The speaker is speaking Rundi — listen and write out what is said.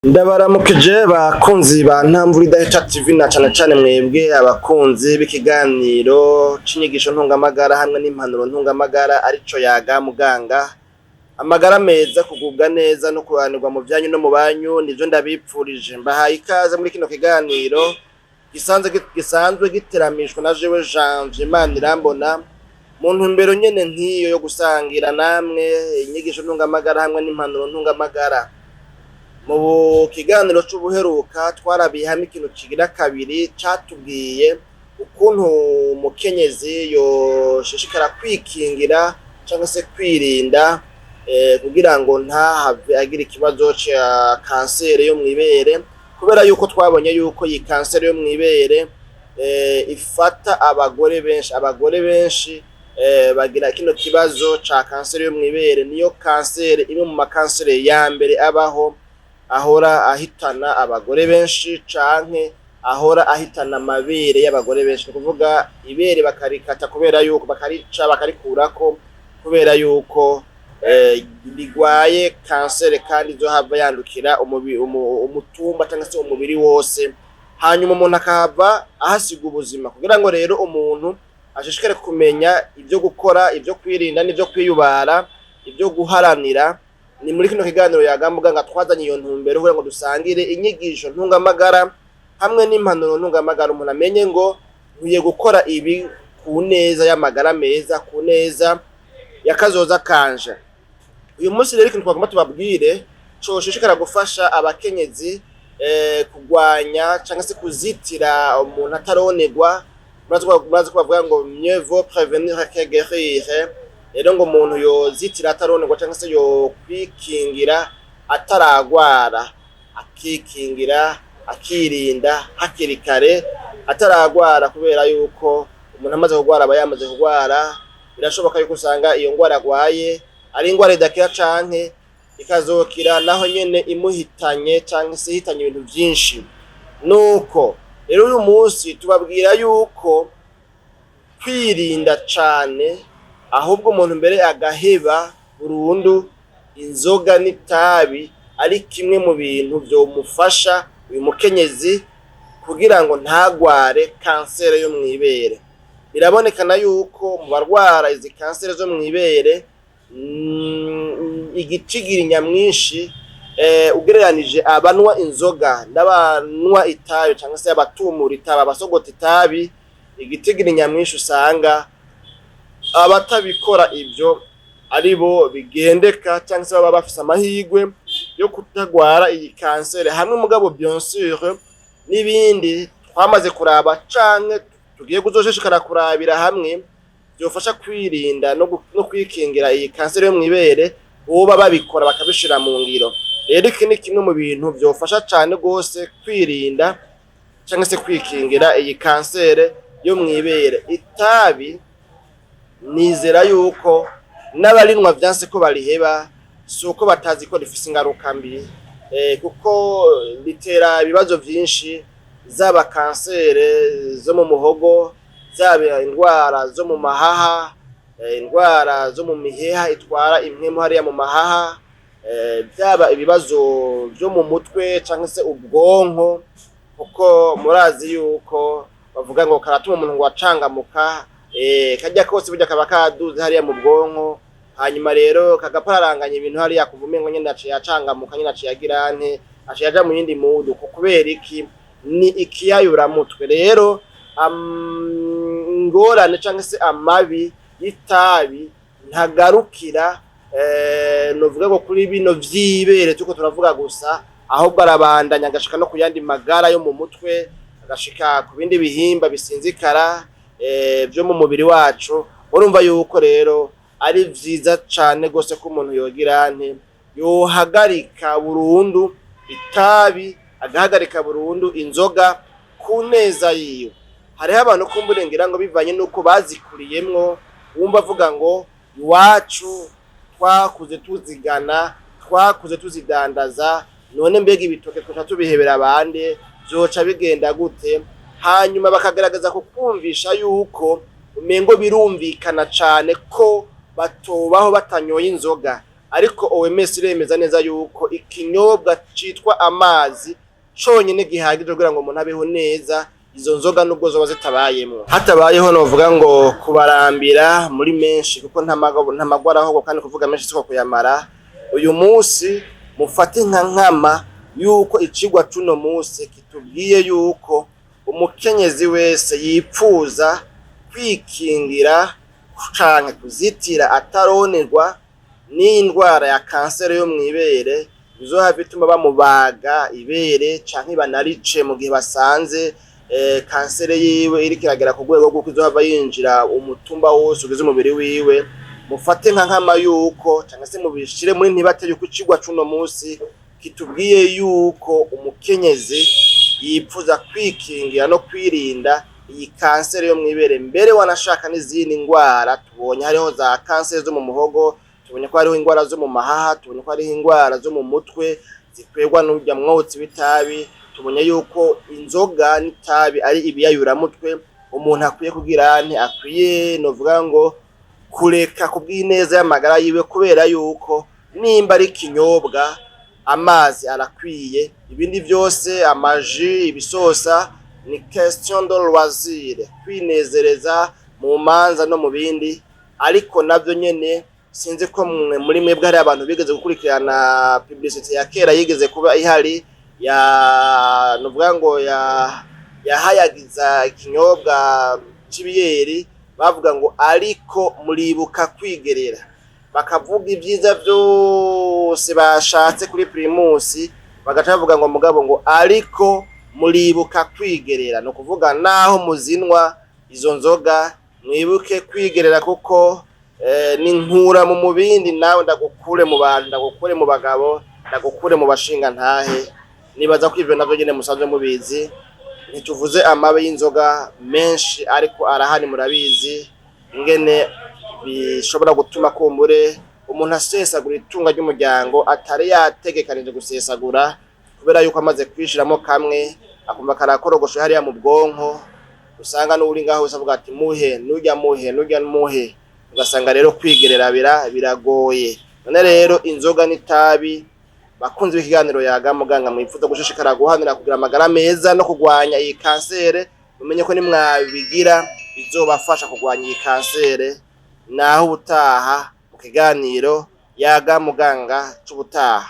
Ndabaramukije bakunzi ba Ntamvura Idaheca TV na cane mwebwe abakunzi b'ikiganiro c'inyigisho ntungamagara hamwe n'impanuro ntungamagara arico yaga muganga. Amagara meza, kugubwa neza no kuranirwa mu vyanyu no mu banyu nivyo ndabipfurije. Mbahaye ikaze muri kino kiganiro gisanzwe giteramishwa na jewe Janvier Manirambona mu ntumbero nyene nk'iyo yo gusangira namwe inyigisho ntungamagara hamwe n'impanuro ntungamagara. Mu kiganiro c'ubuheruka twarabihamye ikintu kigira kabiri catubwiye ukuntu umukenyezi yoshishikara kwikingira cyangwa se kwirinda kugira ngo ntahave agira ikibazo ca kanseri yo mwibere, kubera yuko twabonye yuko iyi kanseri yo mwibere ifata abagore benshi bagira kino kibazo ca kanseri yo mwibere. Niyo kanseri imwe mu makanseri ya mbere abaho, ahora ahitana abagore benshi canke ahora ahitana amabere y'abagore benshi. Ni kuvuga ibere bakarikata kubera yuko bakarikurako kubera yuko ligwaye kanseri kandi izohava yandukira umutumba cyangwa se umubiri wose, hanyuma umuntu akahava ahasiga ubuzima. Kugira ngo rero umuntu ashishikare kumenya ibyo gukora, ibyo kwirinda n'ibyo kwiyubara, ibyo guharanira, ni muri kino kiganiro yaga muganga twazanye iyo ntumbero kugira ngo dusangire inyigisho ntungamagara hamwe n'impanuro ntungamagara. Umuntu amenye ngo nkwiye gukora ibi ku neza y'amagara meza, ku neza yakazoza kanje. Uyu munsi rero ikintu twagomba tubabwire coshishikara gufasha abakenyezi kugwanya cyangwa se kuzitira umuntu ataronegwa. Murazi ko bavuga ngo mieux vaut prévenir que guérir. Rero ngo umuntu yozitira ataronegwa cyangwa se yo kwikingira ataragwara, akikingira akirinda hakiri kare ataragwara, kubera yuko umuntu amaze kugwara aba yamaze kugwara. Birashoboka yuko usanga iyo ngwara agwaye ari ingwara idakira canke ikazokira naho nyene imuhitanye cyangwa se ihitanye ibintu byinshi. Nuko rero uyu munsi tubabwira yuko kwirinda cane, ahubwo umuntu mbere agaheba burundu inzoga n'itabi, ari kimwe mu bintu vyomufasha uyu mukenyezi kugira ngo ntagware kanseri yo mwibere. Birabonekana yuko mu barwara izi kanseri zo mwibere igicigiri nyamwinshi ugereranije abanwa inzoga n'abanwa itabi cyangwa se abatumura itabi, abasogota itabi, igicigiri nyamwinshi usanga abatabikora ibyo ari bo bigendeka cyangwa se baba bafise amahirwe yo kutagwara iyi kanseri. Hamwe mugabo bien sûr n'ibindi twamaze kuraba canke tugiye kuzoshishikara kurabira hamwe byofasha kwirinda no kwikingira iyi kanseri yo mwibere, boba babikora bakabishira mu ngiro. Rero iki ni kimwe mu bintu byofasha cyane gose kwirinda cyangwa se kwikingira iyi kanseri yo mwibere. Itabi nizera yuko n'abarinwa vyanse ko bariheba, suko batazi ko rifise ingaruka mbi, kuko litera ibibazo vyinshi, zaba kanseri zo mu muhogo, zaba indwara zo mu mahaha, indwara zo mu miheha itwara impwemu hariya mu mahaha, byaba ibibazo byo mu mutwe cyangwa se ubwonko, kuko murazi yuko bavuga ngo karatuma umuntu ngo acangamuka, kajya kose burya kaba kaduze hariya mu bwonko, hanyuma rero kagapararanganya ibintu hariya kuvumengo nyene aciye acangamuka, nyene aciye agirante, aciye aja mu yindi mudu. Kubera iki? Ni ikiyayura mutwe. Rero ingorane cyangwa se amabi y'itabi ntagarukira novuga ngo kuri bino vyibere tuko turavuga gusa, ahubwo arabandanya agashika no kuyandi magara yo mu mutwe, agashika ku bindi bihimba bisinzikara byo mu mubiri wacu. Urumva yuko rero ari vyiza cane gose ko umuntu yogirante yohagarika burundu itabi, agahagarika burundu inzoga ku neza yiwe. Hariho abantu kumburengira ngo bivanye nuko bazikuriyemwo, wumva avuga ngo iwacu twakuze tuzigana, twakuze tuzidandaza, none mbega ibitoke twaca tubihebera abandi, vyoca bigenda gute? Hanyuma bakagaragaza kukumvisha yuko umengo birumvikana cane ko batobaho batanyoye inzoga, ariko OMS iremeza neza yuko ikinyobwa citwa amazi conyene gihagije kugira ngo umuntu abeho neza, izo nzoga nubwo zoba zitabayemwo. Hatabayeho novuga ngo kubarambira muri menshi kuko ntamagwaraho kandi kuvuga menshi siko kuyamara. Uyu munsi mufate nka nkama yuko icigwa cuno munsi kitubwiye yuko umukenyezi wese yipfuza kwikingira canke kuzitira ataronerwa n'indwara ya kanseri yo mwibere, bizoha bituma bamubaga ibere canke banarice mu gihe basanze kanseri yiwe iriko iragera ku rwego rw'uko izohava yinjira umutumba wose ugize umubiri wiwe. Mufate nka nkama yuko canke se mubishire muri ntibate yuko icigwa cuno munsi kitubwiye yuko umukenyezi yipfuza kwikingira no kwirinda iyi kanseri yo mwibere, mbere wanashaka n'izindi ndwara. Tubonye hariho za kanseri zo mu muhogo, tubonye ko hariho indwara zo mu mahaha, tubonye ko hariho indwara zo mu mutwe zikwegwa n'urya mwotsi w'itabi. Tubonye yuko inzoga n'itabi ari ibiyayuramutwe umuntu akwiye kugira akwiye novuga ngo kureka kubw'ineza y'amagara yiwe, kubera yuko nimba ari kinyobwa amazi arakwiye, ibindi byose amaji ibisosa ni question de loisir, kwinezereza mu manza no mu bindi. Ariko navyo nyene sinzi ko muri mwebwe hari abantu bigeze gukurikirana publicity ya kera yigeze kuba ihari ya novuga ngo yahayagiza ikinyobwa c'ibiyeri, bavuga ngo ariko muribuka kwigerera, bakavuga ibyiza byose bashatse kuri Primus, bagaca bavuga ngo mugabo ngo ariko muribuka kwigerera. No kuvuga naho muzinwa izo nzoga mwibuke kwigerera, kuko ni nkura mu mubindi, nawe ndagukure mu bantu, ndagukure mu bagabo, ndagukure mu bashinga ntahe. Nibaza ko ivyo navyo nyene musanzwe mubizi. Ntituvuze amabe y'inzoga menshi, ariko arahani murabizi ingene bishobora gutuma kumbure umuntu asesagura itunga ry'umuryango atari yategekanije gusesagura, kubera yuko amaze kwishiramo kamwe akumva karakorogoshe hariya mu bwonko. Usanga n'uri ngaho usavuga ati muhe nurya muhe, ugasanga rero kwigerera biragoye. None rero inzoga n'itabi, bakunze b'ikiganiro Yaga Muganga, mwifuza gushishikara guhanira kugira amagara meza no kugwanya iyi kansere, mumenye ko nimwabigira bizobafasha kugwanya iyi kansere. Naho ubutaha mu kiganiro Yaga Muganga c'ubutaha.